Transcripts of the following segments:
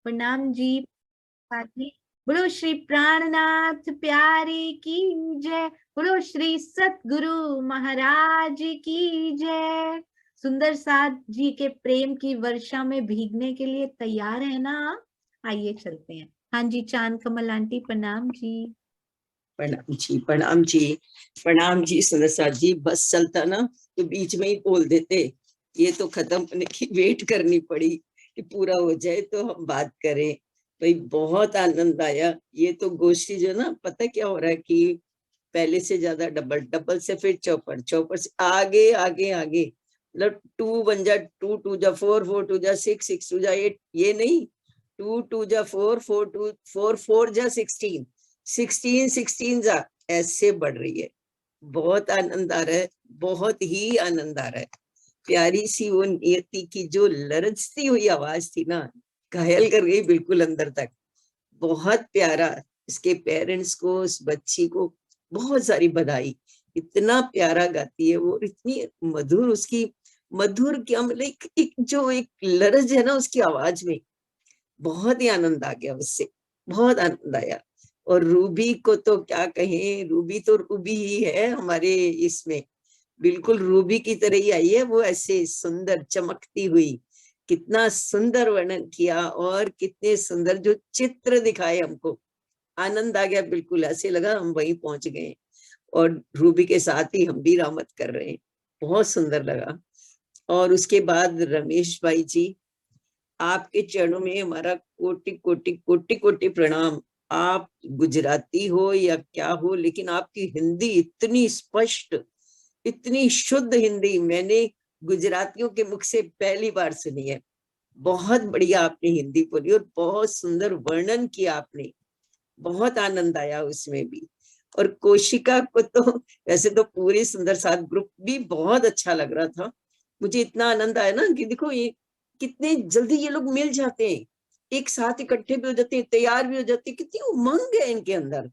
प्रणाम जी। बोलो श्री प्राणनाथ प्यारे की जय। बोलो श्री सतगुरु महाराज की जय। सुंदर साथ जी के प्रेम की वर्षा में भीगने के लिए तैयार है ना? आइए चलते हैं। हाँ जी, चांद कमल आंटी प्रणाम जी। प्रणाम जी, प्रणाम जी, प्रणाम जी। सुनसा जी बस चलता ना तो बीच में ही बोल देते, ये तो खत्म होने की वेट करनी पड़ी कि पूरा हो जाए तो हम बात करें। भाई बहुत आनंद आया। ये तो गोष्ठी जो ना, पता क्या हो रहा है कि पहले से ज्यादा डबल, डबल से फिर चौपर, चौपर से आगे आगे आगे, मतलब 2 1 जा 2 2 जा 4 4 2 जा 6 6 2 जा 8, ये नहीं, 2 2 जा 4 4 4 4 जा 16 16 16 जा ऐसे बढ़ रही है। बहुत आनंद आ रहा है, बहुत ही आनंद आ रहा है। प्यारी सी वो नियति की जो लरजती हुई आवाज थी ना, घायल कर गई बिल्कुल अंदर तक। बहुत प्यारा। इसके पेरेंट्स को, उस बच्ची को बहुत सारी बधाई। इतना प्यारा गाती है वो, इतनी मधुर उसकी, मधुर क्या मतलब एक लरज है ना उसकी आवाज में। बहुत ही आनंद आ गया उससे, बहुत आनंद आया। और रूबी को तो क्या कहें, रूबी तो रूबी ही है हमारे इसमें, बिल्कुल रूबी की तरह ही आई है वो, ऐसे सुंदर चमकती हुई। कितना सुंदर वर्णन किया और कितने सुंदर जो चित्र दिखाए हमको। आनंद आ गया, बिल्कुल ऐसे लगा हम वहीं पहुंच गए और रूबी के साथ ही हम भी रामत कर रहे हैं। बहुत सुंदर लगा। और उसके बाद रमेश भाई जी, आपके चरणों में हमारा कोटि कोटि कोटि कोटि प्रणाम। आप गुजराती हो या क्या हो, लेकिन आपकी हिंदी इतनी स्पष्ट, इतनी शुद्ध हिंदी मैंने गुजरातियों के मुख से पहली बार सुनी है। बहुत बढ़िया आपने हिंदी बोली और बहुत सुंदर वर्णन किया आपने। बहुत आनंद आया उसमें भी। और कोशिका को तो वैसे तो पूरी सुंदर साथ ग्रुप भी बहुत अच्छा लग रहा था। मुझे इतना आनंद आया ना कि देखो ये कितने जल्दी ये लोग मिल जाते हैं, एक साथ इकट्ठे भी हो जाते हैं, तैयार भी हो जाते हैं। कितनी उमंग है इनके अंदर,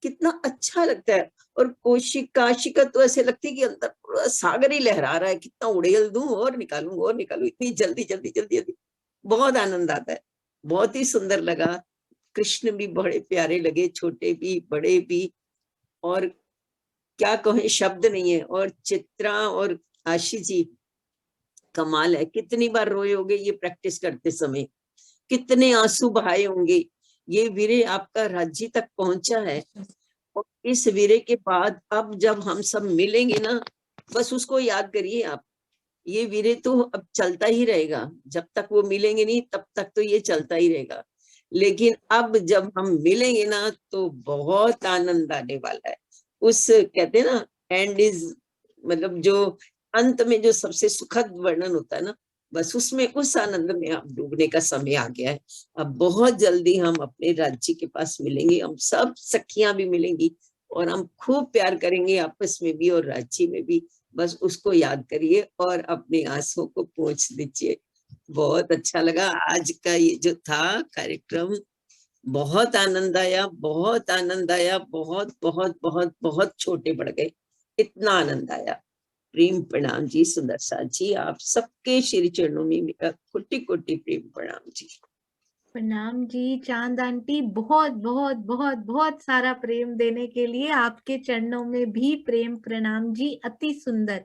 कितना अच्छा लगता है। और काशिका तो ऐसे लगती है कि अंदर पूरा सागर ही लहरा रहा है, कितना उड़ेल दूं और निकालूं और निकालूं, इतनी जल्दी जल्दी जल्दी जल्दी। बहुत आनंद आता है, बहुत ही सुंदर लगा। कृष्ण भी बड़े प्यारे लगे, छोटे भी बड़े भी। और क्या कहें, शब्द नहीं है। और चित्रा और आशी जी, कमाल है। कितनी बार रोए होगे ये प्रैक्टिस करते समय, कितने आंसू बहाए होंगे। ये वीरे आपका राज्य तक पहुंचा है। और इस वीरे के बाद अब जब हम सब मिलेंगे ना, बस उसको याद करिए आप। ये वीरे तो अब चलता ही रहेगा, जब तक वो मिलेंगे नहीं तब तक तो ये चलता ही रहेगा। लेकिन अब जब हम मिलेंगे ना तो बहुत आनंद आने वाला है। उस कहते हैं ना, एंड इज, मतलब जो अंत में जो सबसे सुखद वर्णन होता है ना, बस उसमें, उस आनंद में आप डूबने का समय आ गया है। अब बहुत जल्दी हम अपने राज्य के पास मिलेंगे, हम सब सखियां भी मिलेंगी और हम खूब प्यार करेंगे आपस में भी और राज्य में भी। बस उसको याद करिए और अपने आंसुओं को पोंछ दीजिए। बहुत अच्छा लगा आज का ये जो था कार्यक्रम। बहुत आनंद आया, बहुत आनंद आया, बहुत बहुत बहुत बहुत छोटे पड़ गए, इतना आनंद आया। प्रेम प्रणाम जी सुंदर साथ जी, आप सबके श्री चरणों में मेरा कोटि कोटि प्रेम प्रणाम जी। प्रणाम जी चांद आंटी, बहुत बहुत बहुत बहुत सारा प्रेम देने के लिए आपके चरणों में भी प्रेम प्रणाम जी, अति सुंदर।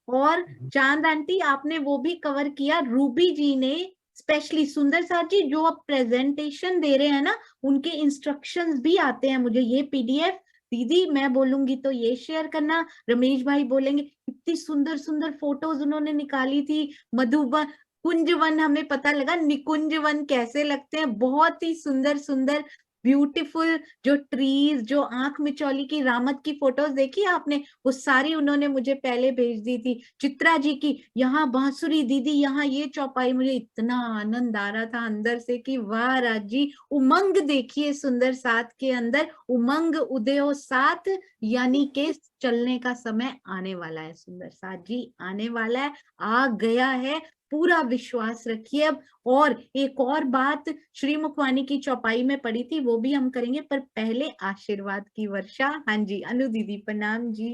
और चांद आंटी आपने वो भी कवर किया, रूबी जी ने स्पेशली। सुंदर साथ जी जो आप प्रेजेंटेशन दे रहे हैं ना, उनके इंस्ट्रक्शंस भी आते हैं मुझे, ये पीडीएफ दीदी मैं बोलूंगी तो ये शेयर करना, रमेश भाई बोलेंगे। इतनी सुंदर सुंदर फोटोज उन्होंने निकाली थी। मधुबन कुंजवन, हमें पता लगा निकुंजवन कैसे लगते हैं, बहुत ही सुंदर सुंदर ब्यूटीफुल जो ट्रीज, जो आंख मिचौली की रामत की फोटोज देखी आपने, वो सारी उन्होंने मुझे पहले भेज दी थी। चित्रा जी की यहाँ बांसुरी दीदी, यहाँ ये चौपाई, मुझे इतना आनंद आ रहा था अंदर से कि वाह राजी। उमंग देखिए सुंदर साथ के अंदर, उमंग उदयो साथ, यानी के चलने का समय आने वाला है। सुंदर साथ जी आने वाला है, आ गया है, पूरा विश्वास रखिए अब। और एक और बात श्री मुखवानी की चौपाई में पड़ी थी, वो भी हम करेंगे, पर पहले आशीर्वाद की वर्षा। हाँ जी अनु दीदी प्रणाम जी।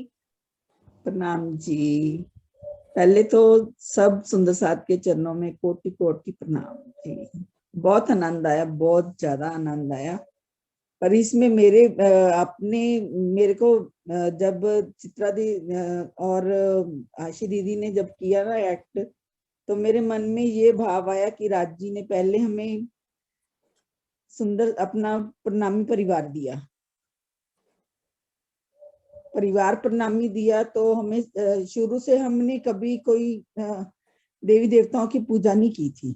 प्रणाम जी। पहले तो सब सुंदर साथ के चरणों में कोटि कोटि प्रणाम जी। बहुत आनंद आया, बहुत ज्यादा आनंद आया। पर इसमें मेरे अपने मेरे को जब चित्रा दी और आशी दीदी ने जब किया ना एक्ट, तो मेरे मन में ये भाव आया कि राज जी ने पहले हमें सुंदर अपना प्रणामी परिवार दिया, परिवार प्रणामी दिया। तो हमें शुरू से हमने कभी कोई देवी देवताओं की पूजा नहीं की थी।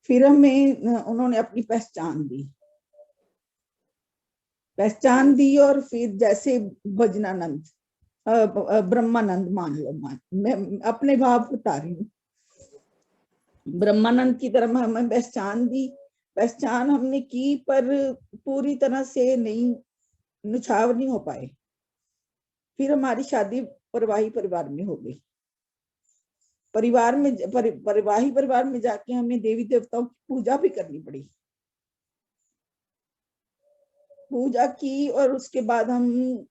फिर हमें उन्होंने अपनी पहचान दी और फिर जैसे भजनानंद ब्रह्मानंद मान लो, मैं अपने भाव बता रही हूँ। ब्रह्मानंद की तरह हमें पहचान हमने की, पर पूरी तरह से नहीं, नुछावर नहीं हो पाए। फिर हमारी शादी परवाही परिवार में हो गई। परिवाही परिवार में जाके हमें देवी देवताओं की पूजा भी करनी पड़ी। पूजा की और उसके बाद हम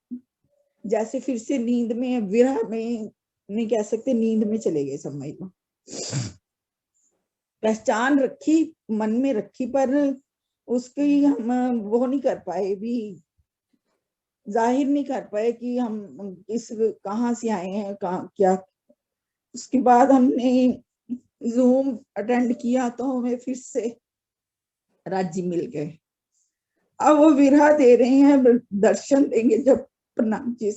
जैसे फिर से नींद में, विरह में नहीं कह सकते, नींद में चले गए समझ लो। पहचान रखी, मन में रखी, पर उसकी हम वो नहीं कर पाए, भी जाहिर नहीं कर पाए कि हम कहाँ से आए हैं, कहाँ क्या। उसके बाद हमने जूम अटेंड किया तो हमें फिर से राज्य मिल गए। अब वो विरह दे रहे हैं, दर्शन देंगे जब। प्रणाम जी,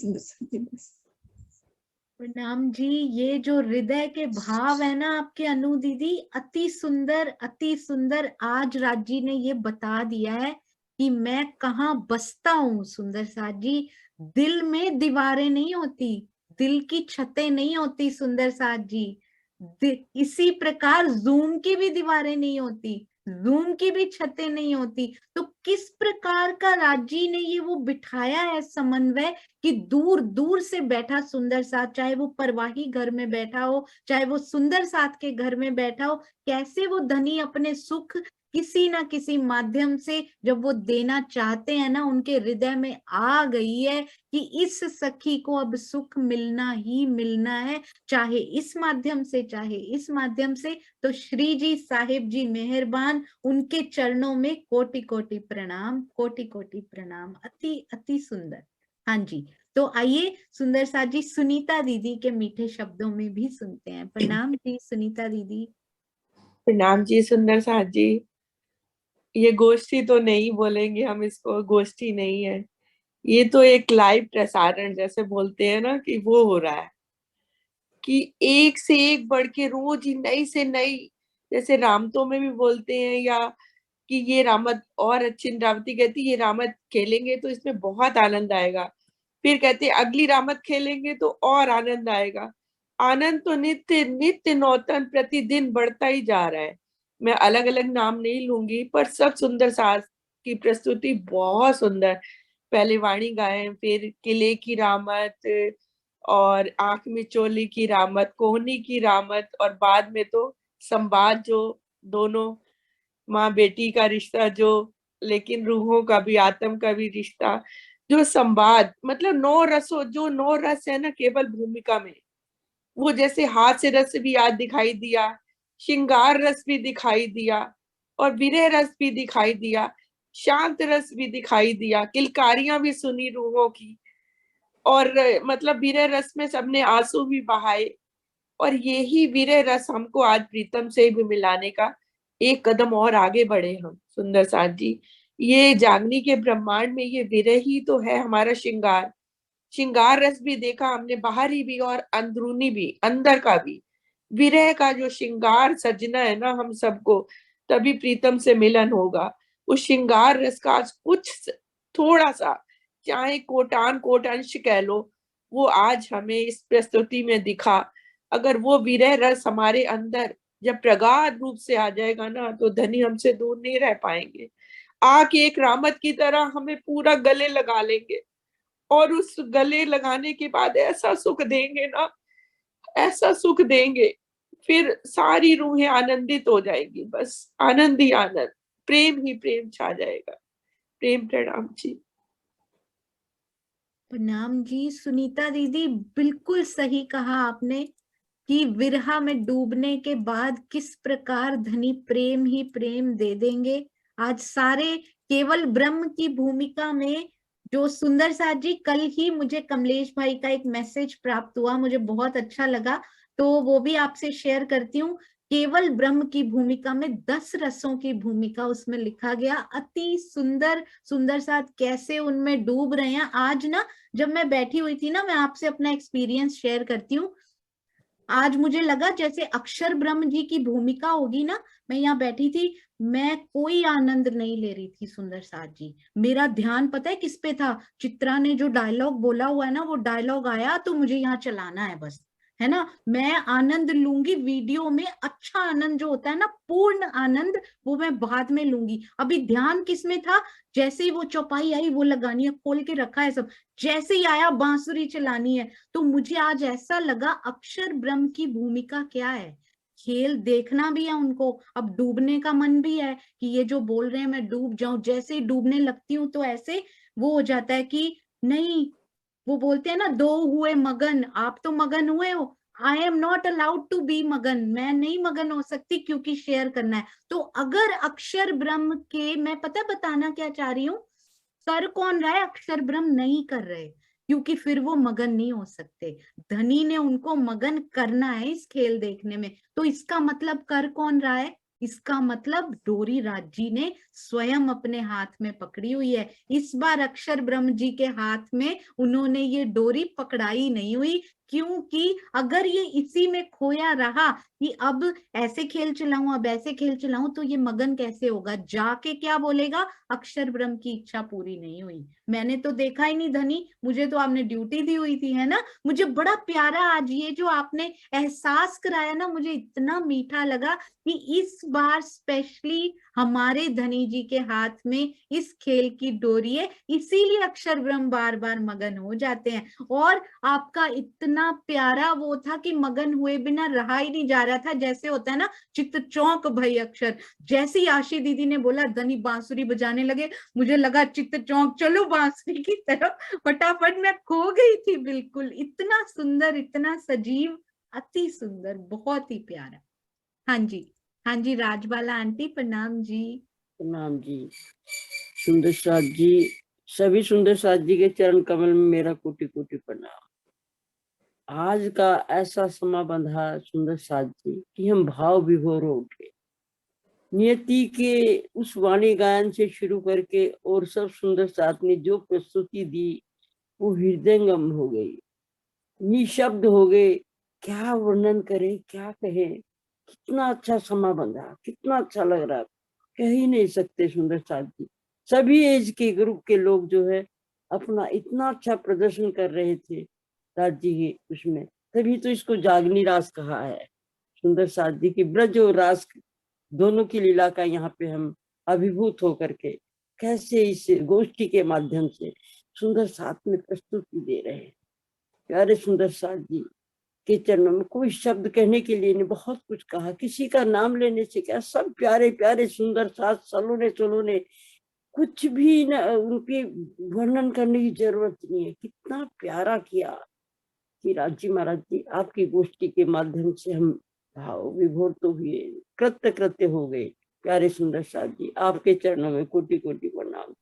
प्रणाम जी। ये जो हृदय के भाव है ना आपके अनु दीदी, अति सुंदर, अति सुंदर। आज राजी ने ये बता दिया है कि मैं कहाँ बसता हूँ। सुंदर साथ जी, दिल में दीवारें नहीं होती, दिल की छतें नहीं होती सुंदर साथ जी। इसी प्रकार जूम की भी दीवारें नहीं होती, जूम की भी छतें नहीं होती। तो किस प्रकार का राजी ने ये वो बिठाया है समन्वय कि दूर दूर से बैठा सुंदर साथ, चाहे वो परवाही घर में बैठा हो, चाहे वो सुंदर साथ के घर में बैठा हो, कैसे वो धनी अपने सुख किसी ना किसी माध्यम से जब वो देना चाहते हैं ना, उनके हृदय में आ गई है कि इस सखी को अब सुख मिलना ही मिलना है, चाहे इस माध्यम से चाहे इस माध्यम से। तो श्री जी साहिब जी मेहरबान, उनके चरणों में कोटि कोटि प्रणाम, कोटि कोटि प्रणाम। अति अति सुंदर। हाँ जी, तो आइए सुंदर साथ जी सुनीता दीदी के मीठे शब्दों में भी सुनते हैं। प्रणाम जी सुनीता दीदी। प्रणाम जी सुंदर साथ जी। ये गोष्ठी तो नहीं बोलेंगे हम, इसको गोष्ठी नहीं है, ये तो एक लाइव प्रसारण जैसे बोलते हैं ना, कि वो हो रहा है कि एक से एक बढ़ के रोज ही नई से नई, जैसे रामतो में भी बोलते हैं, या कि ये रामत और अच्छी, रावती कहती ये रामत खेलेंगे तो इसमें बहुत आनंद आएगा, फिर कहते अगली रामत खेलेंगे तो और आनंद आएगा। आनंद तो नित्य नित्य नौतन प्रतिदिन बढ़ता ही जा रहा है। मैं अलग अलग नाम नहीं लूंगी, पर सब सुंदर सास की प्रस्तुति बहुत सुंदर। पहले वाणी गायन, फिर किले की रामत, और आंख में चोली की रामत, कोहनी की रामत, और बाद में तो संवाद, जो दोनों माँ बेटी का रिश्ता, जो लेकिन रूहों का भी, आत्म का भी रिश्ता, जो संवाद, मतलब 9 रसों, जो 9 रस है ना केवल भूमिका में, वो जैसे हास्य रस भी आज दिखाई दिया, श्रृंगार रस भी दिखाई दिया, और विरह रस भी दिखाई दिया, शांत रस भी दिखाई दिया, किलकारियां भी सुनी रूहों की, और मतलब विरह रस में सबने आंसू भी बहाए। और यही विरह रस हमको आज प्रीतम से भी मिलाने का एक कदम और आगे बढ़े हम सुंदर साथ जी। ये जागनी के ब्रह्मांड में ये विरह ही तो है हमारा श्रृंगार। श्रृंगार रस भी देखा हमने, बाहरी भी और अंदरूनी भी, अंदर का भी। विरह का जो श्रृंगार सजना है ना हम सबको, तभी प्रीतम से मिलन होगा। उस श्रृंगार रस का आज कुछ थोड़ा सा, चाहे कोटान कोट अंश कह लो, वो आज हमें इस प्रस्तुति में दिखा। अगर वो विरह रस हमारे अंदर जब प्रगाढ़ रूप से आ जाएगा ना, तो धनी हमसे दूर नहीं रह पाएंगे। आके एक रामत की तरह हमें पूरा गले लगा लेंगे, और उस गले लगाने के बाद ऐसा सुख देंगे ना, ऐसा सुख देंगे, फिर सारी रूहें आनंदित हो जाएंगी। बस आनंद ही आनंद, प्रेम ही प्रेम छा जाएगा। प्रेम प्रणाम जी। प्रणाम जी सुनीता दीदी, बिल्कुल सही कहा आपने। कि विरहा में डूबने के बाद किस प्रकार धनी प्रेम ही प्रेम दे देंगे। आज सारे केवल ब्रह्म की भूमिका में जो सुंदर साथ जी, कल ही मुझे कमलेश भाई का एक मैसेज प्राप्त हुआ, मुझे बहुत अच्छा लगा, तो वो भी आपसे शेयर करती हूँ। केवल ब्रह्म की भूमिका में 10 रसों की भूमिका उसमें लिखा गया। अति सुंदर सुंदर साथ कैसे उनमें डूब रहे हैं। आज ना जब मैं बैठी हुई थी ना, मैं आपसे अपना एक्सपीरियंस शेयर करती हूँ। आज मुझे लगा जैसे अक्षर ब्रह्म जी की भूमिका होगी ना, मैं यहाँ बैठी थी, मैं कोई आनंद नहीं ले रही थी सुंदर साथ जी। मेरा ध्यान पता है किस पे था? चित्रा ने जो डायलॉग बोला हुआ है ना, वो डायलॉग आया तो मुझे यहाँ चलाना है बस, है ना। मैं आनंद लूंगी वीडियो में, अच्छा आनंद जो होता है ना, पूर्ण आनंद, वो मैं बाद में लूंगी। अभी ध्यान किस में था? जैसे ही वो चौपाई आई, वो लगानी है, खोल के रखा है सब, जैसे ही आया बांसुरी चलानी है। तो मुझे आज ऐसा लगा अक्षर ब्रह्म की भूमिका क्या है, खेल देखना भी है उनको, अब डूबने का मन भी है कि ये जो बोल रहे हैं मैं डूब जाऊं। जैसे ही डूबने लगती हूँ तो ऐसे वो हो जाता है कि नहीं, वो बोलते हैं ना, दो हुए मगन, आप तो मगन हुए हो, I am not allowed to be मगन, मैं नहीं मगन हो सकती क्योंकि शेयर करना है। तो अगर अक्षर ब्रह्म के, मैं पता बताना क्या चाह रही हूँ, कर कौन रहा है? अक्षर ब्रह्म नहीं कर रहे, क्योंकि फिर वो मगन नहीं हो सकते। धनी ने उनको मगन करना है इस खेल देखने में, तो इसका मतलब कर कौन रहा है? इसका मतलब डोरी राज जी ने स्वयं अपने हाथ में पकड़ी हुई है। इस बार अक्षर ब्रह्म जी के हाथ में उन्होंने ये डोरी पकड़ाई नहीं हुई, क्योंकि अगर ये इसी में खोया रहा कि अब ऐसे खेल चलाऊं, अब ऐसे खेल चलाऊं, तो ये मगन कैसे होगा? जाके क्या बोलेगा? अक्षर ब्रह्म की इच्छा पूरी नहीं हुई। मैंने तो देखा ही नहीं धनी, मुझे तो आपने ड्यूटी दी हुई थी, है ना। मुझे बड़ा प्यारा आज ये जो आपने एहसास कराया ना, मुझे इतना मीठा लगा कि इस बार स्पेशली हमारे धनी जी के हाथ में इस खेल की डोरी है, इसीलिए अक्षर ब्रह्म बार बार मगन हो जाते हैं। और आपका इतना प्यारा वो था कि मगन हुए बिना रहा ही नहीं जा रहा था, जैसे होता है ना चित्त चौंक भई अक्षर। जैसे ही आशी दीदी ने बोला धनी बांसुरी बजाने लगे, मुझे लगा चित्त चौंक, चलो बांसुरी की तरफ, फटाफट मैं खो गई थी बिल्कुल। इतना सुंदर, इतना सजीव, अति सुंदर, बहुत ही प्यारा। हाँ जी, हाँ जी, राजबाला आंटी प्रणाम जी। प्रणाम जी। सुंदर साथ जी, सभी सुंदर साथ जी के चरण कमल में मेरा कोटि कोटि प्रणाम। आज का ऐसा समा बंधा सुंदर साथ जी कि हम भाव विभोर हो उठे। नियति के उस वाणी गायन से शुरू करके और सब सुंदर साथ ने जो प्रस्तुति दी, वो हृदयंगम हो गई, निशब्द हो गए। क्या वर्णन करें, क्या कहें, कितना अच्छा समा बंधा, कितना अच्छा लग रहा, कह ही नहीं सकते। सुंदर साथ जी, सभी एज के ग्रुप के लोग जो है अपना इतना अच्छा प्रदर्शन कर रहे थे राज जी के उसमें, तभी तो इसको जागनी रास कहा है। सुंदर साथ जी की ब्रज और रास दोनों की लीला का यहाँ पे हम अभिभूत होकर के कैसे इस गोष्ठी के माध्यम से सुंदर साथ में प्रस्तुति दे रहे हैं। प्यारे सुंदर साथ जी के चरणों में कोई शब्द कहने के लिए नहीं, बहुत कुछ कहा, किसी का नाम लेने से क्या, सब प्यारे प्यारे सुंदर साथ सलोने सलोने, कुछ भी न उनके वर्णन करने की जरूरत नहीं है। कितना प्यारा किया कि राजी महाराज जी आपकी गोष्ठी के माध्यम से हम भाव विभोर तो हुए, कृत्य कृत्य हो गए। प्यारे सुंदर साथ जी, आपके चरणों में कोटि कोटि प्रणाम।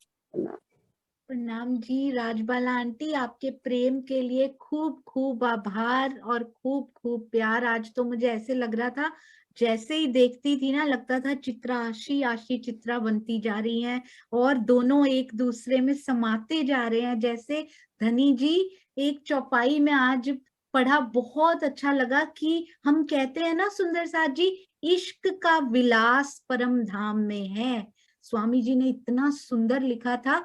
प्रणाम जी। राजबाला आंटी, आपके प्रेम के लिए खूब खूब आभार और खूब खूब प्यार। आज तो मुझे ऐसे लग रहा था, जैसे ही देखती थी ना, लगता था चित्रा आशी, आशी चित्रा बनती जा रही हैं और दोनों एक दूसरे में समाते जा रहे हैं। जैसे धनी जी एक चौपाई में आज पढ़ा, बहुत अच्छा लगा कि हम कहते हैं ना सुंदर साथ जी, इश्क का विलास परम धाम में है। स्वामी जी ने इतना सुंदर लिखा था,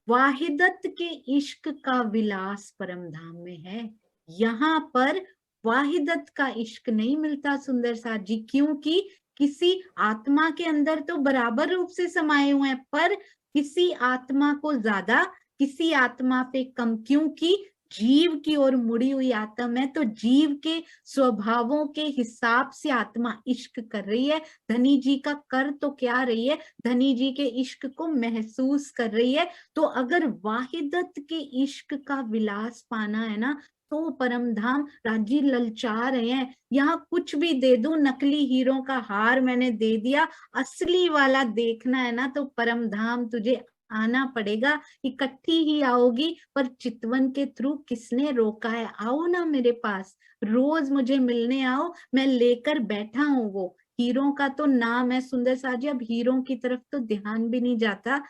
वाहिदत के इश्क का विलास परम धाम में है। यहाँ पर वाहिदत का इश्क नहीं मिलता सुंदर साथ जी, क्योंकि किसी आत्मा के अंदर तो बराबर रूप से समाये हुए हैं, पर किसी आत्मा को ज्यादा, किसी आत्मा पे कम, क्योंकि जीव की ओर मुड़ी हुई आत्मा है, तो जीव के स्वभावों के हिसाब से आत्मा इश्क कर रही है। धनी जी का कर तो क्या रही है, धनी जी के इश्क को महसूस कर रही है। तो अगर वाहिदत के इश्क का विलास पाना है ना, तो परम धाम राजी ललचा रहे हैं, यहाँ कुछ भी दे दूं, नकली हीरों का हार मैंने दे दिया, असली वाला देखना है ना तो परम धाम तुझे आना पड़ेगा, इकट्ठी ही आओगी पर चितवन के थ्रू किसने रोका है, आओ ना मेरे पास, रोज मुझे मिलने आओ, मैं लेकर बैठा हूँ वो हीरों का तो नाम है सुंदर साथ जी, अब हीरों की तरफ तो ध्यान भी नहीं जाता,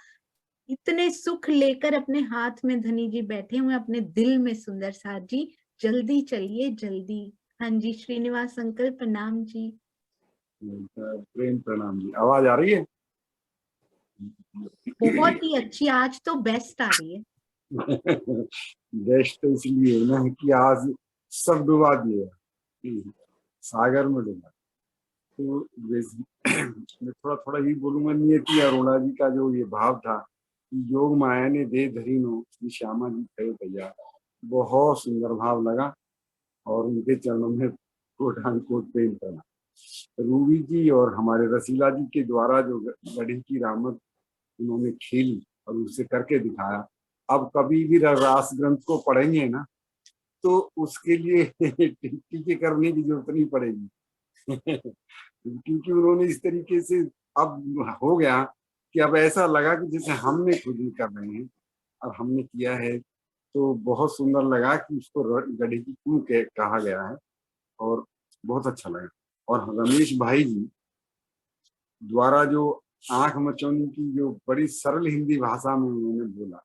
इतने सुख लेकर अपने हाथ में धनी जी बैठे हुए अपने दिल में सुंदर साथ जी, जल्दी चलिए जल्दी। हाँ जी श्रीनिवास अंकल प्रणाम जी। प्रेम प्रणाम जी। आवाज आ रही है? बहुत ही अच्छी, आज तो बेस्ट आ रही है। बेस्ट तो इसलिए ना कि आज सब डुबा दिए, सागर में डूबा। तो मैं थोड़ा थोड़ा ही बोलूंगा। नियति अरोड़ा जी का जो ये भाव था, योग माया ने दे धरी नो, श्री श्यामा जी थे भैया, बहुत सुंदर भाव लगा और उनके चरणों में कोटान कोट प्रेम करना। रूबी जी और हमारे रसीला जी के द्वारा जो गढ़ी की रामत उन्होंने खेली और उसे करके दिखाया, अब कभी भी रास ग्रंथ को पढ़ेंगे ना तो उसके लिए टीके करने की जरूरत नहीं पड़ेगी। क्योंकि उन्होंने इस तरीके से अब हो गया कि अब ऐसा लगा कि जैसे हमने खुद ही कर रहे हैं और हमने किया है, तो बहुत सुंदर लगा कि उसको गढ़ी की क्यों कहा गया है और बहुत अच्छा लगा। और रमेश भाई जी द्वारा जो आंख मचौनी की जो बड़ी सरल हिंदी भाषा में उन्होंने बोला,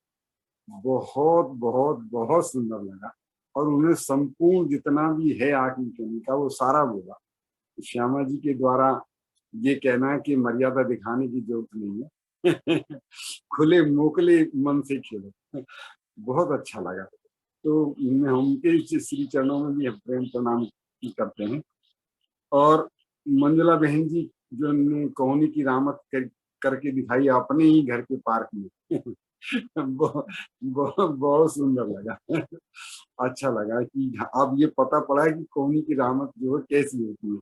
बहुत बहुत बहुत सुंदर लगा। और उन्हें संपूर्ण जितना भी है आंख मचौनी का वो सारा बोला। श्यामा जी के द्वारा ये कहना है कि मर्यादा दिखाने की जरूरत नहीं है, खुले मोकले मन से खेलो, बहुत अच्छा लगा। तो उनके श्री चरणों में भी प्रेम प्रणाम करते हैं। और मंजुला बहन जी जो ने कहानी की रामत करके दिखाई अपने ही घर के पार्क में, बहुत सुंदर लगा। अच्छा लगा कि अब ये पता पड़ा है कि कहानी की रामत जो है कैसी होती है।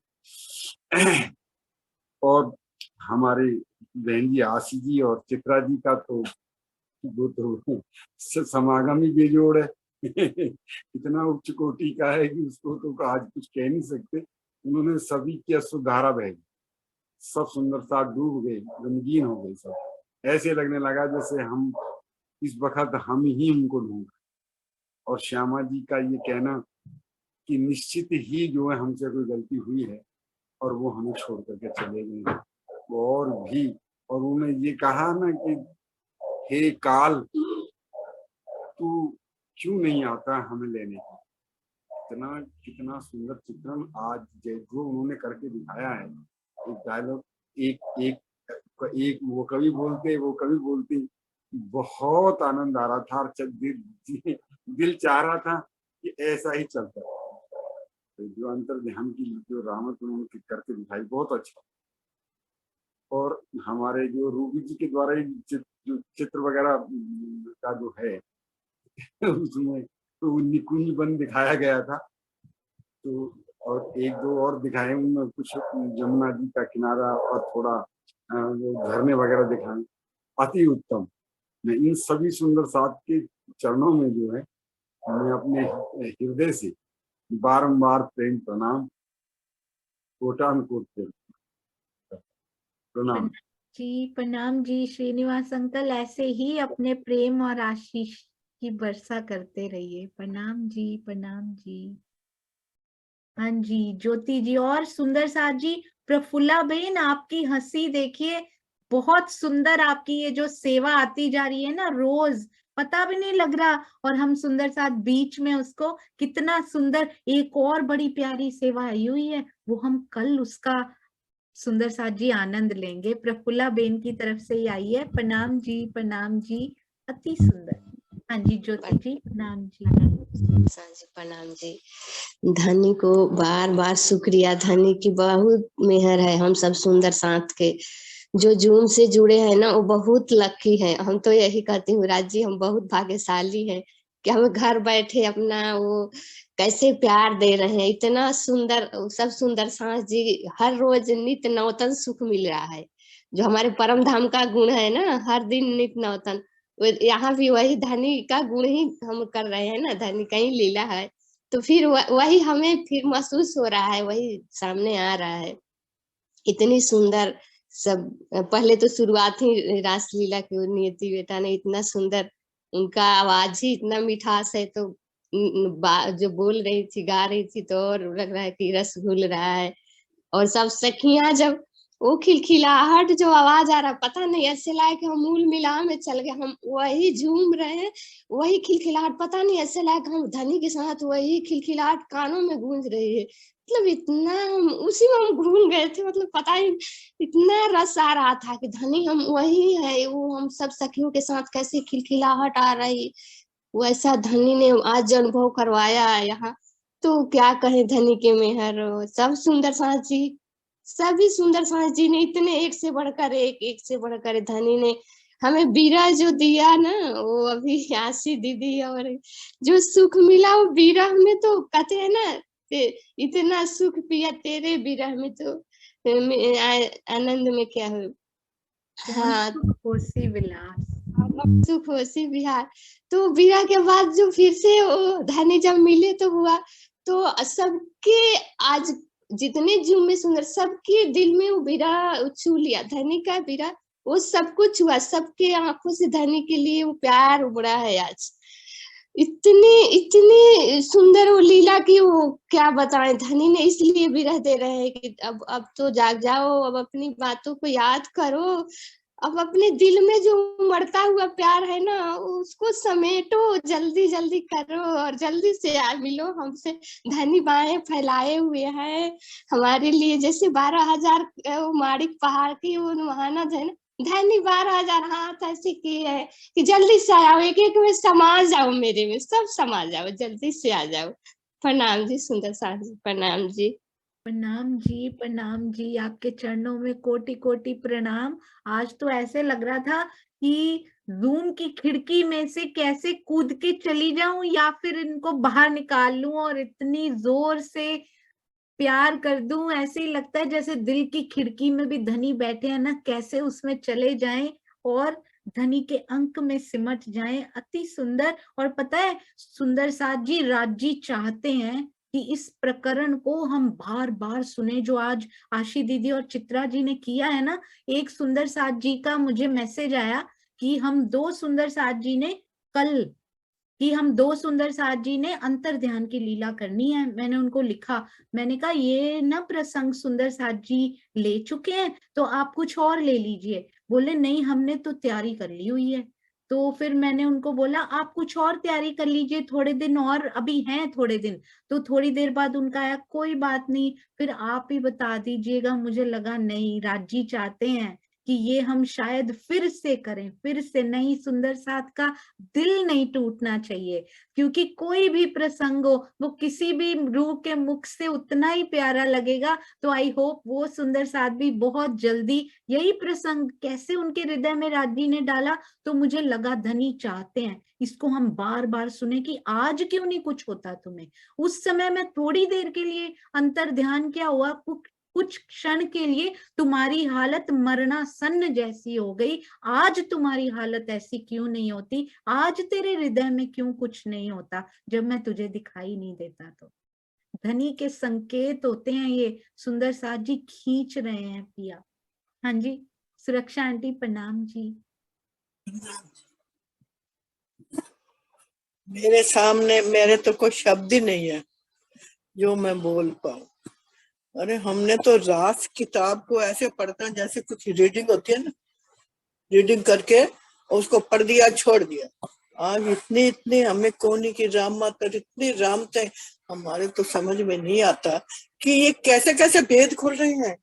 और हमारे बहन जी आशी जी और चित्रा जी का तो वो तो समागम ही बेजोड़ है। इतना उच्च कोटि का है कि उसको तो आज कुछ कह नहीं सकते। उन्होंने सभी की अश्रुधारा बह गई, सब सुंदरता डूब गई, रंगीन हो गई, सब ऐसे लगने लगा जैसे हम इस वक्त हम ही उनको ढूंढ। और श्यामा जी का ये कहना कि निश्चित ही जो है हमसे कोई गलती हुई है और वो हमें छोड़ करके चले गए हैं, और भी। और उन्होंने ये कहा ना कि हे काल तू क्यों नहीं आता हमें लेने की। कितना सुंदर चित्रण आज जो उन्होंने करके दिखाया है। एक डायलॉग एक एक एक वो कवि बोलते बहुत आनंद आ रहा था और दिल चाह रहा था कि ऐसा ही चलता। तो जो अंतर ध्यान की जो रामत उन्होंने करके दिखाई बहुत अच्छा। और हमारे जो रूबी जी के द्वारा चित्र वगैरह का जो है उसमें तो निकुंज बन दिखाया गया था। तो और एक दो और दिखाए उनमें कुछ जमुना जी का किनारा और थोड़ा झरने वगैरह दिखाए, अति उत्तम। मैं इन सभी सुंदर साथ के चरणों में जो है मैं अपने हृदय से बारंबार प्रेम प्रणाम कोटान कोट प्रणाम जी। प्रणाम जी श्रीनिवास अंकल, ऐसे ही अपने प्रेम और आशीष की वर्षा करते रहिए। प्रणाम जी, प्रणाम जी। हाँ जी ज्योति जी और सुंदर साथ जी। प्रफुल्ला बहन आपकी हंसी देखिए, बहुत सुंदर आपकी ये जो सेवा आती जा रही है ना, रोज पता भी नहीं लग रहा। और हम सुंदर साथ बीच में उसको कितना सुंदर एक और बड़ी प्यारी सेवा आई हुई है, वो हम कल उसका सुंदर साथ जी आनंद लेंगे। प्रफुल्ला बेन की तरफ से ही आई है। प्रणाम जी, प्रणाम जी, अति सुंदर। हाँ जी ज्योति जी प्रणाम जी। प्रणाम जी। धनी को बार बार शुक्रिया, धनी की बहुत मेहर है। हम सब सुंदर साथ के जो जूम से जुड़े हैं ना वो बहुत लकी है। हम तो यही कहती हूँ राज जी हम बहुत भाग्यशाली हैं कि हमें घर बैठे अपना वो कैसे प्यार दे रहे हैं। इतना सुंदर सब सुंदर साथ जी, हर रोज नित्य नौतन सुख मिल रहा है। जो हमारे परम धाम का गुण है ना, हर दिन नित्य नौतन, यहाँ भी वही धनी का गुण ही हम कर रहे हैं ना, धनी का ही लीला है। तो फिर वही हमें फिर महसूस हो रहा है, वही सामने आ रहा है। इतनी सुंदर सब, पहले तो शुरुआत ही रासलीला की नियति बेटा ने इतना सुंदर, उनका आवाज ही इतना मिठास है, तो जो बोल रही थी, गा रही थी, तो और लग रहा है कि रस घुल रहा है। और सब सखियां जब वो खिलखिलाहट जो आवाज आ रहा, पता नहीं ऐसे लगा कि हम मूल मिला में चल गए, हम वही झूम रहे हैं, वही खिलखिलाहट, पता नहीं ऐसे लगा कि हम धनी के साथ वही खिलखिलाहट कानों में गूंज रही है। मतलब इतना हम उसी में हम घूम गए थे, मतलब पता ही इतना रस आ रहा था कि धनी हम वही है, वो हम सब सखियों के साथ कैसे खिलखिलाहट आ रही, वैसा धनी ने आज अनुभव करवाया है यहाँ। तो क्या कहें धनी के मेहर, सब सुंदर सास जी, सभी सुंदर सास जी ने इतने एक से बढ़कर एक से बढ़कर, धनी ने हमें बीरा जो दिया ना, वो अभी आशी दीदी, और जो सुख मिला वो बीरा में, तो कहते हैं ना इतना सुख पिया तेरे बिरह में, तो आनंद में क्या हो, हाँ होसी विलास, सुख होसी बिहार। तो बिरह के बाद जो फिर से वो धनी जब मिले तो हुआ, तो सबके आज जितने जूम में सुंदर, सबके दिल में वो बिरह छू लिया, धनी का बिरह, वो सब कुछ हुआ, सबके आंखों से धनी के लिए वो प्यार उबड़ा है आज। इतनी इतनी सुंदर वो लीला की, वो क्या बताएं, धनी ने इसलिए विरह दे रहे हैं कि अब तो जाग जाओ, अब अपनी बातों को याद करो, अब अपने दिल में जो उमड़ता हुआ प्यार है ना, उसको समेटो, जल्दी जल्दी करो और जल्दी से मिलो हमसे। धनी बाहें फैलाए हुए हैं हमारे लिए, जैसे 12,000 माणिक पहाड़ की वो महानद है ना, धनी 12,000 हाथ ऐसे किए हैं कि जल्दी से आओ, एक एक में समा जाओ, मेरे में सब समा जाओ, जल्दी से आ जाओ। प्रणाम जी सुंदर सास जी, प्रणाम जी। प्रणाम जी, प्रणाम जी, आपके चरणों में कोटि कोटि प्रणाम। आज तो ऐसे लग रहा था कि जूम की खिड़की में से कैसे कूद के चली जाऊं या फिर इनको बाहर निकाल लूं और इतनी जोर से प्यार कर दूं। ऐसे ही लगता है जैसे दिल की खिड़की में भी धनी बैठे हैं ना, कैसे उसमें चले जाएं और धनी के अंक में सिमट जाएं। अति सुंदर। और पता है सुंदर साथ जी, राज जी चाहते हैं कि इस प्रकरण को हम बार बार सुने, जो आज आशी दीदी और चित्रा जी ने किया है ना। एक सुंदर साथ जी का मुझे मैसेज आया कि हम दो सुंदर साथ जी ने कल कि हम दो सुंदर साथ जी ने अंतर ध्यान की लीला करनी है। मैंने उनको लिखा, मैंने कहा ये ना प्रसंग सुंदर साथ जी ले चुके हैं, तो आप कुछ और ले लीजिए। बोले नहीं, हमने तो तैयारी कर ली हुई है। तो फिर मैंने उनको बोला आप कुछ और तैयारी कर लीजिए, थोड़े दिन और अभी हैं, थोड़े दिन। तो थोड़ी देर बाद उनका आया, कोई बात नहीं, फिर आप ही बता दीजिएगा। मुझे लगा नहीं, राजी चाहते हैं कि ये हम शायद फिर से करें, फिर से। नहीं, सुंदर साथ का दिल नहीं टूटना चाहिए, क्योंकि कोई भी प्रसंग हो वो किसी भी रूह के मुख से उतना ही प्यारा लगेगा। तो आई होप वो सुंदर साथ भी बहुत जल्दी यही प्रसंग कैसे उनके हृदय में राजी ने डाला, तो मुझे लगा धनी चाहते हैं इसको हम बार बार सुने कि आज क्यों नहीं कुछ होता तुम्हें। उस समय में थोड़ी देर के लिए अंतर ध्यान क्या हुआ, कुछ क्षण के लिए तुम्हारी हालत मरणासन्न जैसी हो गई। आज तुम्हारी हालत ऐसी क्यों नहीं होती, आज तेरे हृदय में क्यों कुछ नहीं होता जब मैं तुझे दिखाई नहीं देता। तो धनी के संकेत होते हैं ये। सुंदर साथ जी खींच रहे हैं पिया। हाँ जी, सुरक्षा आंटी प्रणाम जी। मेरे सामने मेरे तो कोई शब्द ही नहीं है जो मैं बोल पाऊं। अरे हमने तो रास किताब को ऐसे पढ़ता जैसे कुछ रीडिंग होती है ना, रीडिंग करके उसको पढ़ दिया छोड़ दिया। आज इतनी इतनी हमें कोनी की राम माता, इतनी राम थे, हमारे तो समझ में नहीं आता कि ये कैसे कैसे भेद खुल रहे हैं।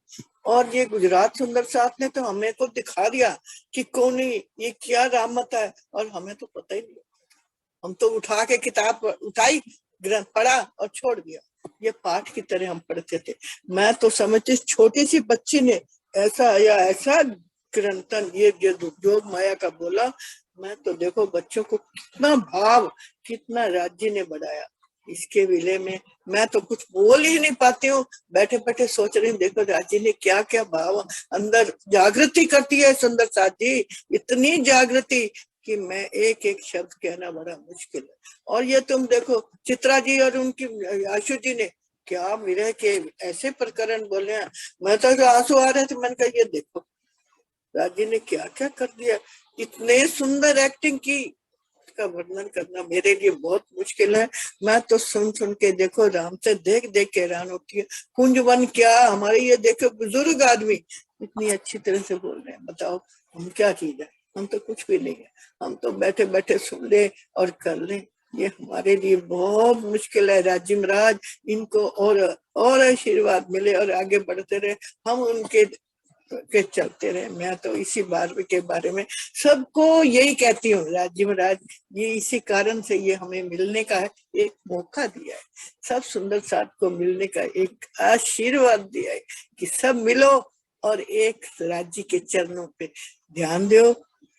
और ये गुजरात सुंदर साथ ने तो हमें को दिखा दिया कि कोनी ये क्या राम माता है, और हमें तो पता ही नहीं। हम तो उठा के किताब उठाई, ग्रंथ पढ़ा और छोड़ दिया। ये पाठ की तरह हम पढ़ते थे। मैं तो समझती छोटी सी बच्ची ने ऐसा या ऐसा ग्रंथन ये जोग माया का बोला। मैं तो देखो बच्चों को कितना भाव, कितना राज्य ने बढ़ाया इसके विले में। मैं तो कुछ बोल ही नहीं पाती हूँ, बैठे बैठे सोच रही हूँ देखो राज्य ने क्या क्या भाव अंदर जागृति करती है। सुंदर साथ जी इतनी जागृति कि मैं एक एक शब्द कहना बड़ा मुश्किल है। और ये तुम देखो चित्रा जी और उनकी आशु जी ने क्या विरह के ऐसे प्रकरण बोले हैं, मैं तो आंसू आ रहे थे। मैंने कहा ये देखो राज जी ने क्या क्या कर दिया, इतने सुंदर एक्टिंग की, इसका वर्णन करना मेरे लिए बहुत मुश्किल है। मैं तो सुन सुन के देखो राम से देख देख के हैरान होती है। कुंजवन क्या, हमारे ये देखो बुजुर्ग आदमी इतनी अच्छी तरह से बोल रहे हैं, बताओ हम क्या की जाए, हम तो कुछ भी नहीं है, हम तो बैठे बैठे सुन ले और कर ले। ये हमारे लिए बहुत मुश्किल है। राजी महाराज इनको और आशीर्वाद मिले और आगे बढ़ते रहे, हम उनके के चलते रहे। मैं तो इसी बार के बारे में सबको यही कहती हूँ, राजी महाराज ये इसी कारण से ये हमें मिलने का एक मौका दिया है, सब सुंदर साथ को मिलने का एक आशीर्वाद दिया है कि सब मिलो और एक राज्य के चरणों पे ध्यान दो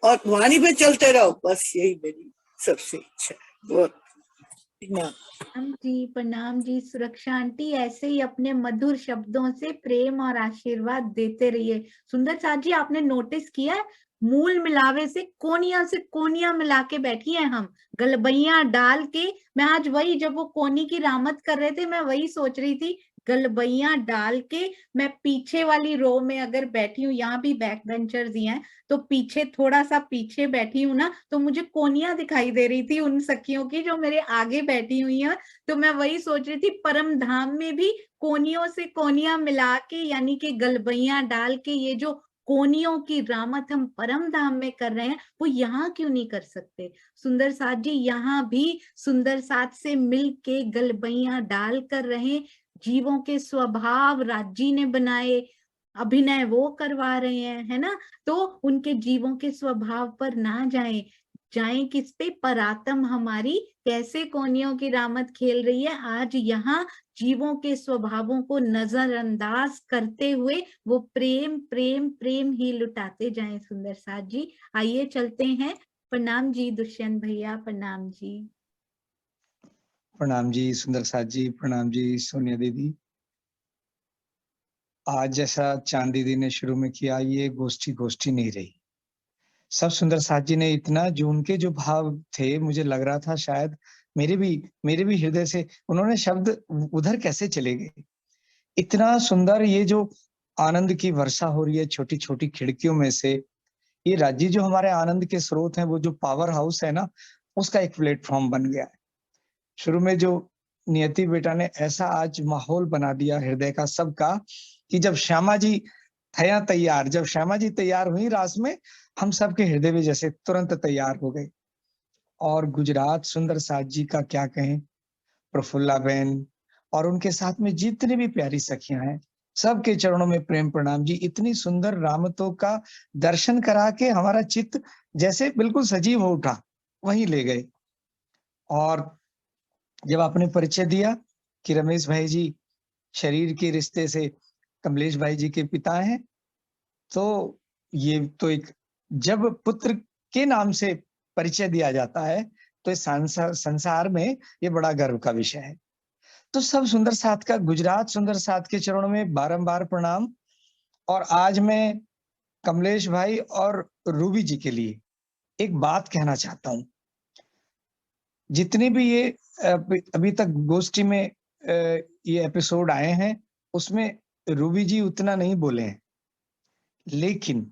और वाणी पे चलते रहो। बस यही मेरी सबसे इच्छा है। बहुत प्रणाम जी। सुरक्षा आंटी ऐसे ही अपने मधुर शब्दों से प्रेम और आशीर्वाद देते रहिए। सुंदर साथ जी आपने नोटिस किया है, मूल मिलावे से कोनिया मिला के बैठी है हम, गलबैया डाल के। मैं आज वही, जब वो कोनी की रामत कर रहे थे, मैं वही सोच रही थी, गलबैया डाल के मैं पीछे वाली रो में अगर बैठी हूँ, यहाँ भी बैक बेंचर्स ही हैं, तो पीछे थोड़ा सा पीछे बैठी हूँ ना, तो मुझे कोनिया दिखाई दे रही थी उन सखियों की जो मेरे आगे बैठी हुई हैं। तो मैं वही सोच रही थी, परम धाम में भी कोनियों से कोनिया मिला के, यानी कि गलबैया डाल के, ये जो कोनियों की रामत हम परम धाम में कर रहे हैं, वो यहाँ क्यों नहीं कर सकते? सुंदर साथ जी यहाँ भी सुंदर साथ से मिल के गलबैया डाल कर रहे। जीवों के स्वभाव राज्य ने बनाए, अभिनय वो करवा रहे हैं, है ना? तो उनके जीवों के स्वभाव पर ना जाएं किस पे? परात्म हमारी कैसे कोनियों की रामत खेल रही है आज यहाँ, जीवों के स्वभावों को नजरअंदाज करते हुए वो प्रेम प्रेम प्रेम ही लुटाते जाएं। सुंदर साथ जी आइए चलते हैं। प्रणाम जी दुष्यंत भैया, प्रणाम जी। प्रणाम जी सुंदर साथ जी, प्रणाम जी सोनिया दीदी। आज जैसा चांद दीदी ने शुरू में किया, ये गोष्ठी नहीं रही। सब सुंदर साथ जी ने इतना, जो उनके जो भाव थे, मुझे लग रहा था शायद मेरे भी हृदय से उन्होंने शब्द उधर कैसे चले गए। इतना सुंदर ये जो आनंद की वर्षा हो रही है छोटी छोटी खिड़कियों में से, ये राज्य जो हमारे आनंद के स्रोत हैं, वो जो पावर हाउस है ना, उसका एक प्लेटफॉर्म बन गया है। शुरू में जो नियति बेटा ने ऐसा आज माहौल बना दिया हृदय का सबका, कि जब श्यामा जी थया तैयार, जब श्यामा जी तैयार हुई रास में, हम सबके हृदय में जैसे तुरंत तैयार हो गए। और गुजरात सुंदर साथ जी का क्या कहें, प्रफुल्ला बहन और उनके साथ में जितनी भी प्यारी सखियां हैं, सबके चरणों में प्रेम प्रणाम जी। इतनी सुंदर रामतों का दर्शन करा के हमारा चित्त जैसे बिल्कुल सजीव हो उठा, वहीं ले गए। और जब आपने परिचय दिया कि रमेश भाई जी शरीर के रिश्ते से कमलेश भाई जी के पिता हैं, तो ये तो एक, जब पुत्र के नाम से परिचय दिया जाता है तो इस संसार में ये बड़ा गर्व का विषय है। तो सब सुंदर साथ का, गुजरात सुंदर साथ के चरणों में बारंबार प्रणाम। और आज मैं कमलेश भाई और रूबी जी के लिए एक बात कहना चाहता हूँ। जितने भी ये अभी तक गोष्ठी में ये एपिसोड आए हैं, उसमें रूबी जी उतना नहीं बोले हैं, लेकिन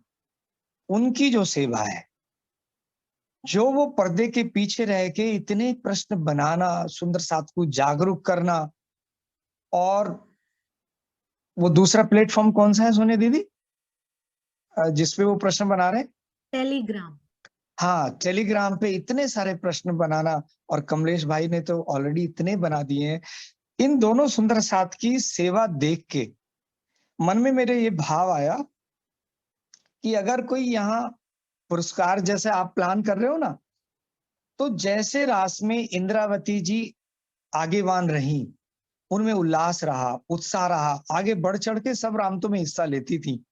उनकी जो सेवा है, जो वो पर्दे के पीछे रह के इतने प्रश्न बनाना, सुंदर साथ को जागरूक करना, और वो दूसरा प्लेटफॉर्म कौन सा है सोनिया दीदी जिसपे वो प्रश्न बना रहे हैं? टेलीग्राम। हाँ, टेलीग्राम पे इतने सारे प्रश्न बनाना, और कमलेश भाई ने तो ऑलरेडी इतने बना दिए हैं। इन दोनों सुंदर साथ की सेवा देख के मन में मेरे ये भाव आया कि अगर कोई यहाँ पुरस्कार जैसे आप प्लान कर रहे हो ना, तो जैसे रास में इंद्रावती जी आगेवान रही, उनमें उल्लास रहा, उत्साह रहा, आगे बढ़ चढ़ के सब रामतों में हिस्सा लेती थी,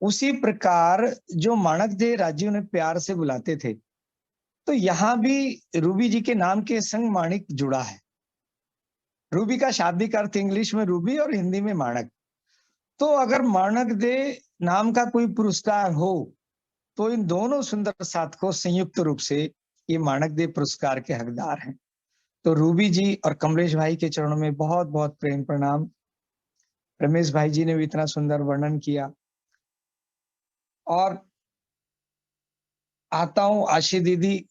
उसी प्रकार जो माणक दे राज्यों ने प्यार से बुलाते थे, तो यहाँ भी रूबी जी के नाम के संग माणिक जुड़ा है। रूबी का शाब्दिक अर्थ इंग्लिश में रूबी और हिंदी में माणक। तो अगर माणक दे नाम का कोई पुरस्कार हो, तो इन दोनों सुंदर साधकों संयुक्त रूप से ये मानक देव पुरस्कार के हकदार हैं। तो रूबी जी और कमलेश भाई के चरणों में बहुत बहुत प्रेम प्रणाम। रमेश भाई जी ने भी इतना सुंदर वर्णन किया। और आता हूं आशी दीदी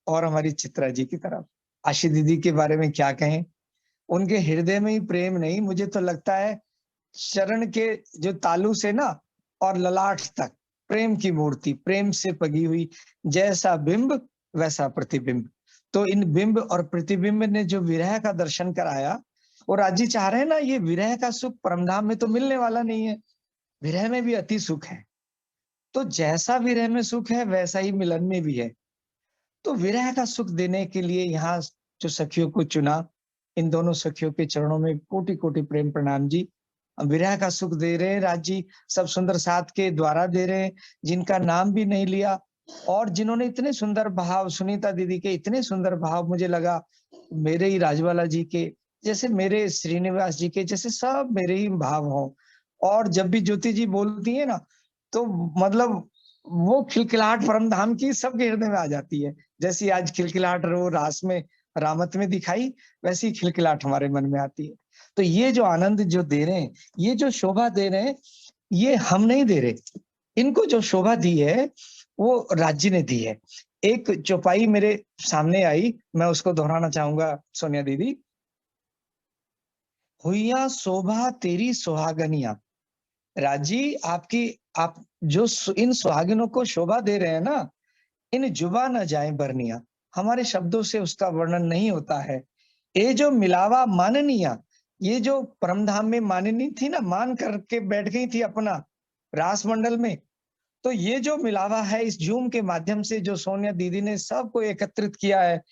और हमारी चित्रा जी की तरफ। आशी दीदी के बारे में क्या कहें, उनके हृदय में ही प्रेम नहीं, मुझे तो लगता है चरण के जो तालू से ना और ललाट तक प्रेम की मूर्ति, प्रेम से पगी हुई, जैसा बिंब वैसा प्रतिबिंब। तो इन बिंब और प्रतिबिंब ने जो विरह का दर्शन कराया, और आज जी चाह रहे हैं ना, ये विरह का सुख परमधाम में तो मिलने वाला नहीं है, विरह में भी अति सुख है। तो जैसा विरह में सुख है वैसा ही मिलन में भी है। तो विरह का सुख देने के लिए यहाँ जो सखियों को चुना, इन दोनों सखियों के चरणों में कोटि कोटि प्रेम प्रणाम जी। विरह का सुख दे रहे हैं राज जी, सब सुंदर साथ के द्वारा दे रहे हैं, जिनका नाम भी नहीं लिया, और जिन्होंने इतने सुंदर भाव, सुनीता दीदी के इतने सुंदर भाव, मुझे लगा मेरे ही राजवाला जी के जैसे, मेरे श्रीनिवास जी के जैसे, सब मेरे ही भाव हों। और जब भी ज्योति जी बोलती है ना, तो मतलब वो खिलखिलाहट परमधाम की सबके हृदय में आ जाती है। जैसी आज खिलखिलाहट रो रास में, रामत में दिखाई, वैसी खिलखिलाहट हमारे मन में आती है। तो ये जो आनंद जो दे रहे हैं, ये जो शोभा दे रहे हैं, ये हम नहीं दे रहे, इनको जो शोभा दी है वो राज्य ने दी है। एक चौपाई मेरे सामने आई, मैं उसको दोहराना चाहूंगा सोनिया दीदी। हुइया शोभा तेरी सुहागनिया। राजी आपकी, आप जो इन सुहागिनों को शोभा दे रहे हैं ना, इन जुबा न जाए बरनिया, हमारे शब्दों से उसका वर्णन नहीं होता है। ये जो मिलावा माननिया, ये जो परमधाम में माननी थी ना, मान करके बैठ गई थी अपना रास मंडल में, तो ये जो मिलावा है इस जूम के माध्यम से जो सोनिया दीदी ने सबको एकत्रित किया है,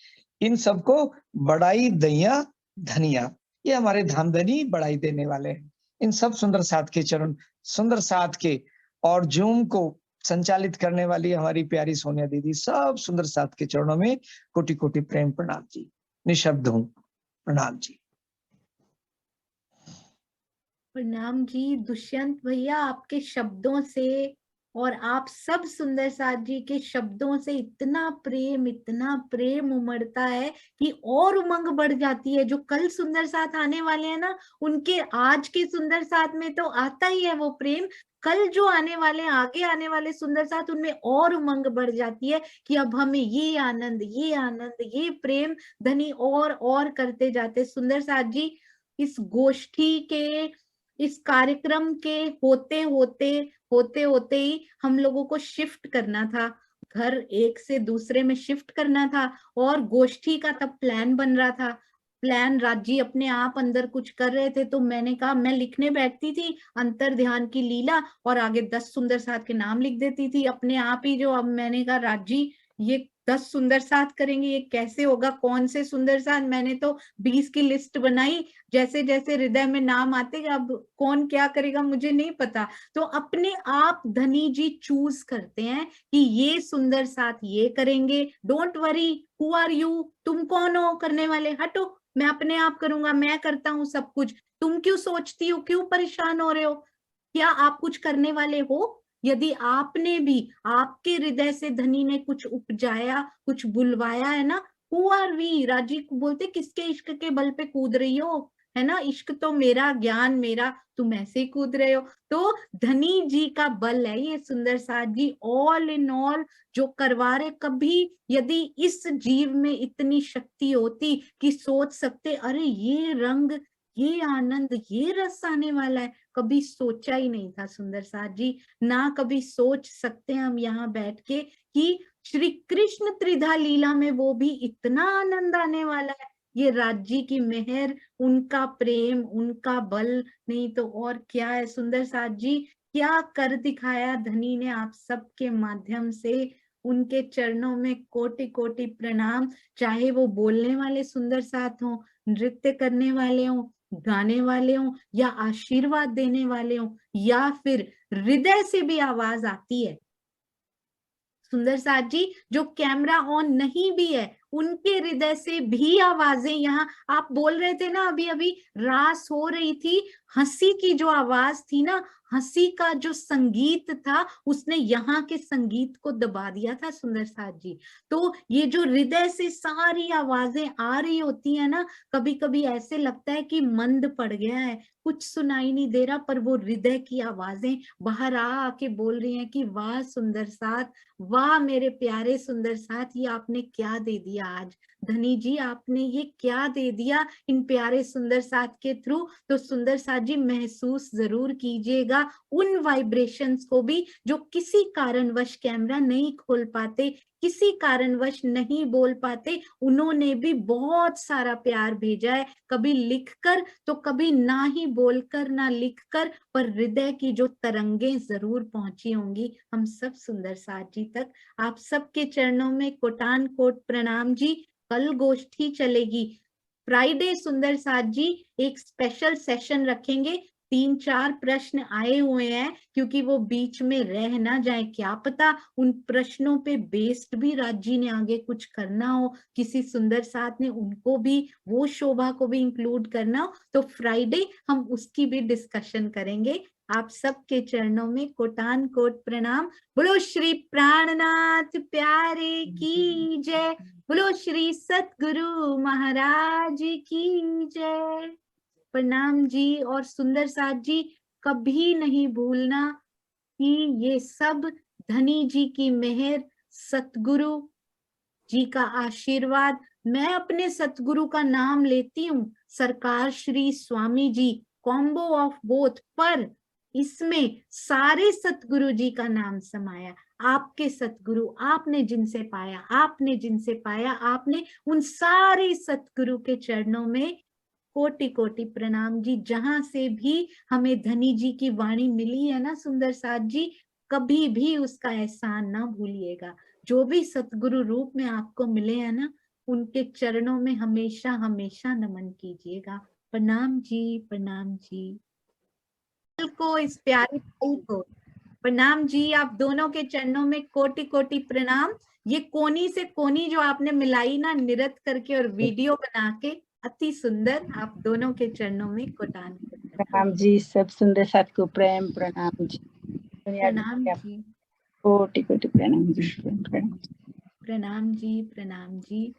इन सबको बड़ाई दैया धनिया, ये हमारे धामधनी बड़ाई देने वाले हैं। इन सब सुंदर साथ के चरण, सुंदर साथ के, और जूम को संचालित करने वाली हमारी प्यारी सोनिया दीदी, सब सुंदर साथ के चरणों में कोटि कोटि प्रेम प्रणाम जी। निशब्द हूँ, प्रणाम जी। प्रणाम जी। दुष्यंत भैया, आपके शब्दों से और आप सब सुंदर साथ जी के शब्दों से इतना प्रेम उमड़ता है कि और उमंग बढ़ जाती है। जो कल सुंदर साथ आने वाले हैं ना, उनके आज के सुंदर साथ में तो आता ही है वो प्रेम, कल जो आने वाले, आगे आने वाले सुंदर साथ, उनमें और उमंग बढ़ जाती है कि अब हमें ये आनंद, ये प्रेम धनी और करते जाते। सुंदर साथ जी, इस गोष्ठी के, इस कार्यक्रम के होते होते ही हम लोगों को शिफ्ट करना था, घर एक से दूसरे में शिफ्ट करना था, और गोष्ठी का तब प्लान बन रहा था। प्लान राजी अपने आप अंदर कुछ कर रहे थे, तो मैंने कहा, मैं लिखने बैठती थी अंतर ध्यान की लीला, और आगे 10 सुंदर साथ के नाम लिख देती थी अपने आप ही। जो अब मैंने कहा, राजी ये 10 सुंदर साथ करेंगे, ये कैसे होगा, कौन से सुंदर साथ, मैंने तो 20 की लिस्ट बनाई, जैसे जैसे हृदय में नाम आते, अब कौन क्या करेगा मुझे नहीं पता। तो अपने आप धनी जी चूज करते हैं कि ये सुंदर साथ ये करेंगे, don't worry, who are you, तुम कौन हो करने वाले, हटो, मैं अपने आप करूंगा, मैं करता हूँ सब कुछ, तुम क्यों सोचती हो, क्यों परेशान हो रहे हो, क्या आप कुछ करने वाले हो? यदि आपने भी, आपके हृदय से धनी ने कुछ उपजाया, कुछ बुलवाया है ना, हु आर वी, राजी बोलते, किसके इश्क के बल पे कूद रही हो, है ना, इश्क तो मेरा, ज्ञान मेरा, तुम ऐसे ही कूद रहे हो। तो धनी जी का बल है ये सुंदर साथ जी, ऑल इन ऑल जो करवा रहे। कभी यदि इस जीव में इतनी शक्ति होती कि सोच सकते, अरे ये रंग, ये आनंद, ये रस आने वाला है, कभी सोचा ही नहीं था सुंदर साथ जी, ना कभी सोच सकते हम यहाँ बैठ के कि श्री कृष्ण त्रिधा लीला में वो भी इतना आनंद आने वाला है। ये राज्य की मेहर, उनका प्रेम, उनका बल, नहीं तो और क्या है। सुंदर साथ जी, क्या कर दिखाया धनी ने आप सबके माध्यम से, उनके चरणों में कोटि कोटि प्रणाम। चाहे वो बोलने वाले सुंदर साथ हों, नृत्य करने वाले हों, गाने वाले हों, या आशीर्वाद देने वाले हों, या फिर हृदय से भी आवाज आती है। सुंदर साथ जी, जो कैमरा ऑन नहीं भी है, उनके हृदय से भी आवाजें, यहाँ आप बोल रहे थे ना, अभी अभी रास हो रही थी, हंसी की जो आवाज थी ना, हंसी का जो संगीत था उसने यहाँ के संगीत को दबा दिया था सुंदर साथ जी। तो ये जो हृदय से सारी आवाजें आ रही होती है ना, कभी कभी ऐसे लगता है कि मंद पड़ गया है, कुछ सुनाई नहीं दे रहा, पर वो हृदय की आवाजें बाहर आके बोल रही हैं कि वाह सुंदर साथ, वाह मेरे प्यारे सुंदर साथ, ये आपने क्या दे दिया आज धनी जी, आपने ये क्या दे दिया इन प्यारे सुंदर साथ के थ्रू। तो सुंदर साथ जी महसूस जरूर कीजिएगा उन वाइब्रेशंस को भी जो किसी कारणवश कैमरा नहीं खोल पाते, किसी कारणवश नहीं बोल पाते, उन्होंने भी बहुत सारा प्यार भेजा है, कभी लिखकर तो कभी ना ही बोलकर ना लिखकर, पर हृदय की जो तरंगें जरूर पहुंची होंगी हम सब सुंदर साथ जी तक। आप सबके चरणों में कोटान कोट प्रणाम जी। कल गोष्ठी चलेगी फ्राइडे, सुंदर साथ जी एक स्पेशल सेशन रखेंगे, 3-4 प्रश्न आए हुए हैं, क्योंकि वो बीच में रह ना जाए, क्या पता उन प्रश्नों पे बेस्ड भी राज जी ने आगे कुछ करना हो, किसी सुंदर साथ ने उनको भी, वो शोभा को भी इंक्लूड करना हो, तो फ्राइडे हम उसकी भी डिस्कशन करेंगे। आप सबके चरणों में कोटान कोट प्रणाम। बोलो श्री प्राणनाथ प्यारे की जय, बोलो श्री सतगुरु महाराज की जय। प्रणाम जी। और सुंदर साथ जी कभी नहीं भूलना कि ये सब धनी जी की मेहर, सतगुरु जी का आशीर्वाद। मैं अपने सतगुरु का नाम लेती हूँ, सरकार Shri Swami ji, combo of both, पर इसमें सारे सतगुरु जी का नाम समाया। आपके सतगुरु, आपने जिनसे पाया, आपने जिनसे पाया, आपने उन सारे सतगुरु के चरणों में कोटि कोटि प्रणाम जी। जहां से भी हमें धनी जी की वाणी मिली है ना सुंदर साथ जी, कभी भी उसका एहसान ना भूलिएगा। जो भी सतगुरु रूप में आपको मिले हैं ना, उनके चरणों में हमेशा हमेशा नमन कीजिएगा। प्रणाम जी, प्रणाम जी। को इस प्यारे भाई को प्रणाम जी। आप दोनों के चरणों में कोटि कोटि प्रणाम। ये कोनी से कोनी जो आपने मिलाई ना निरत करके और वीडियो बना के, अति सुंदर, आप दोनों के चरणों में कोटान प्रणाम जी। सब सुंदर साथ को प्रेम प्रणाम जी। प्रणाम जी, कोटि कोटि प्रणाम जी। प्रणाम जी, प्रणाम जी।